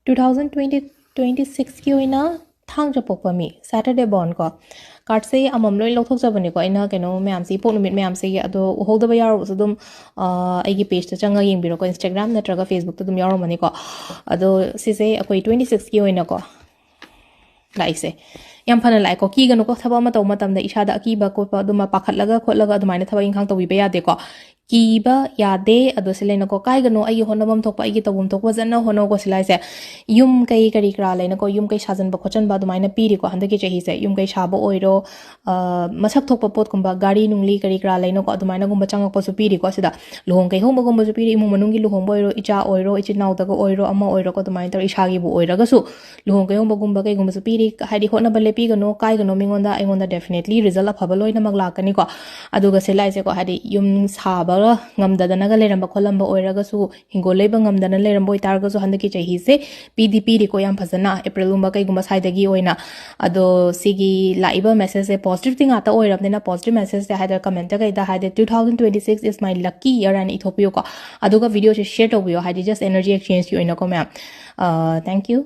2026 की ओइना थांग जपोकपा मी सैटरडे बॉन को कार्ड से अमम लोई लौथोक जबनी को इना केनो मैम सी पोक नुमित मैम से अदो होदबा यारो सदुम आइगी पेज त चंगा यिंबिरो को इंस्टाग्राम नत्रगा फेसबुक त दुम यारो मनी को अदो सिसे अकोई 26 की ओइना को लाइसे यम फना लाइको कीगनो को थबा म तौ मतम द इशादा अकीबा को दुमा पाखतलगा खोलगा अदुमाइना थबा इंखांग तौबी यादे को कीबा यादे अदो सिलेना को काइगनो आई होनबम थोकपा आई तौबम थोकपा जन्ना होनो को सिलाइसे युम कई करी करा लेना को युम कई साजन बा खोचन बा दुमाइना पीरी को हंदके चही से युम कई साबो ओइरो मसक थोकपा पोत कुंबा गाड़ी नुंगली करी करा लेना को दुमाइना गुंबा चंगा को सु पीरी को सिदा लोहंग कई होंबा गुंबा सु पीरी इमु मनुंगी लोहंग ओइरो इचा ओइरो इचि नाउदगा ओइरो अमा ओइरो को दुमाइना तर इशागी बु ओइरगसु लोहंग कई होंबा गुंबा कई गुंबा सु पीरी हाइदि होनबा लेपीगनो काइगनो मिंगोंदा आइगोंदा डेफिनेटली रिजल्ट अफबा लोइना मग लाकनी को अदुगा सिलाइसे को हाइदि युम साबा ngamdadana ga leramba kholamba oiraga su hingoleba ngamdana leramba oitarga su handaki chahi se pdp ri ko yam phajana april umba kai guma sai dagi oina ado sigi laiba message se positive thing ata oirabne na positive message se haida comment ga ida haida 2026 is my lucky year and ethiopia ko aduga video se share to bio haida just energy exchange ki oina ko ma'am thank you